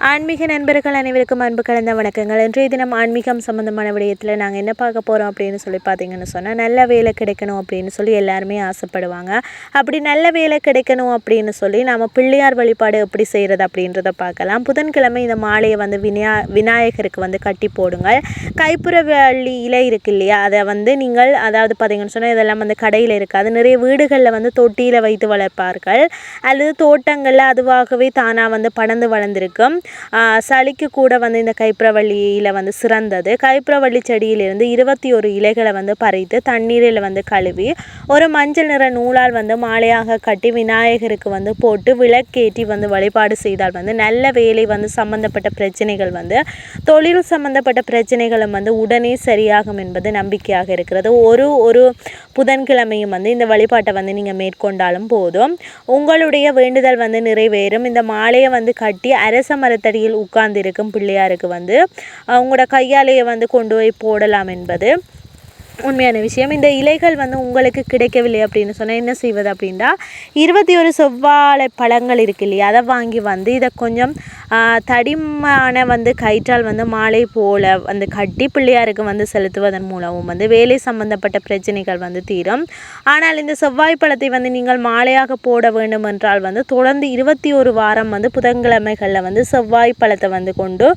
ஆன்மீக நண்பர்கள் அனைவருக்கும் அன்பு கலந்த வணக்கங்கள். இன்றைய தினம் ஆன்மீகம் சம்மந்தமான விடயத்தில் நாங்கள் என்ன பார்க்க போகிறோம் அப்படின்னு சொல்லி பார்த்தீங்கன்னு சொன்னால், நல்ல வேலை கிடைக்கணும் அப்படின்னு சொல்லி எல்லாருமே ஆசைப்படுவாங்க. அப்படி நல்ல வேலை கிடைக்கணும் அப்படின்னு சொல்லி நம்ம பிள்ளையார் வழிபாடு எப்படி செய்கிறது அப்படின்றத பார்க்கலாம். புதன்கிழமை இந்த மாலையை வந்து விநாயகருக்கு கட்டி போடுங்கள். கைப்புற வள்ளி இலை இருக்கு இல்லையா, அதை நீங்கள் அதாவது பார்த்தீங்கன்னு சொன்னால் இதெல்லாம் கடையில் இருக்காது. நிறைய வீடுகளில் தொட்டியில் வைத்து வளர்ப்பார்கள், அல்லது தோட்டங்களில் அதுவாகவே தானாக படர்ந்து வளர்ந்துருக்கும். சளிக்கு கூட இந்த கைப்புறவள்ளியில் சிறந்தது. கைப்புறவள்ளி செடியிலிருந்து 21 இலைகளை பறித்து தண்ணீரில் கழுவி ஒரு மஞ்சள் நிற நூலால் மாலையாக கட்டி விநாயகருக்கு போட்டு விளக்கேற்றி வழிபாடு செய்தால் நல்ல வேலை சம்பந்தப்பட்ட பிரச்சனைகள் தொழில் சம்பந்தப்பட்ட பிரச்சனைகளும் உடனே சரியாகும் என்பது நம்பிக்கையாக இருக்கிறது. ஒரு புதன்கிழமையும் இந்த வழிபாட்டை நீங்கள் மேற்கொண்டாலும் போதும், உங்களுடைய வேண்டுதல் நிறைவேறும். இந்த மாலையை கட்டி அரச மரத்தடியில் உட்கார்ந்து இருக்கும் பிள்ளையாருக்கு உங்களோட கையாலேயே கொண்டு போய் போடலாம் என்பது உண்மையான விஷயம். இந்த இலைகள் உங்களுக்கு கிடைக்கவில்லை அப்படின்னு சொன்னால் என்ன செய்வது அப்படின்னா, 21 செவ்வாழை பழங்கள் இருக்கு இல்லையா, அதை வாங்கி இதை கொஞ்சம் தடிமான கயிற்றால் மாலை போல கட்டி பிள்ளையாருக்கு செலுத்துவதன் மூலமும் வேலை சம்பந்தப்பட்ட பிரச்சனைகள் தீரும். ஆனால் இந்த செவ்வாய் பழத்தை நீங்கள் மாலையாக போட வேண்டும் என்றால் தொடர்ந்து 21 வாரம் புதன்கிழமைகளில் செவ்வாய் பழத்தை கொண்டு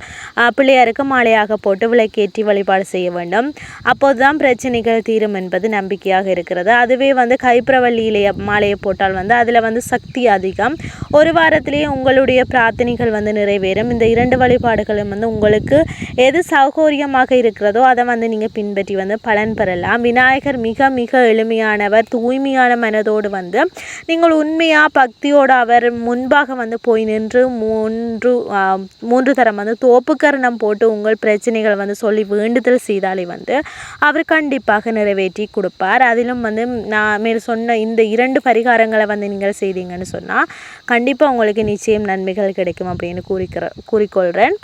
பிள்ளையாருக்கு மாலையாக போட்டு விளக்கேற்றி வழிபாடு செய்ய வேண்டும். அப்போதுதான் பிரச்சனைகள் தீரும் என்பது நம்பிக்கையாக இருக்கிறது. அதுவே கைப்புறவள்ளியிலேயே மாலையை போட்டால் அதில் சக்தி அதிகம். ஒரு வாரத்திலேயே உங்களுடைய பிரார்த்தனைகள் நிறைவேறும். இந்த 2 வழிபாடுகளும் உங்களுக்கு எது சௌகரியமாக இருக்கிறதோ அதை நீங்கள் பின்பற்றி பலன் பெறலாம். விநாயகர் மிக மிக எளிமையானவர். தூய்மையான மனதோடு நீங்கள் உண்மையாக பக்தியோடு அவர் முன்பாக போய் நின்று 3 தரம் தோப்புக்கரணம் போட்டு உங்கள் பிரச்சனைகள் சொல்லி வேண்டுதல் செய்தாலே அவர் கண்டிப்பாக நிறைவேற்றி கொடுப்பார். அதிலும் நான் மேல் சொன்ன இந்த 2 பரிகாரங்களை நீங்கள் செய்தீங்கன்னு சொன்னால் கண்டிப்பாக உங்களுக்கு நிச்சயம் நன்மைகள் கிடைக்கும் அப்படின்னு கூறிக்கொள்கிறேன்.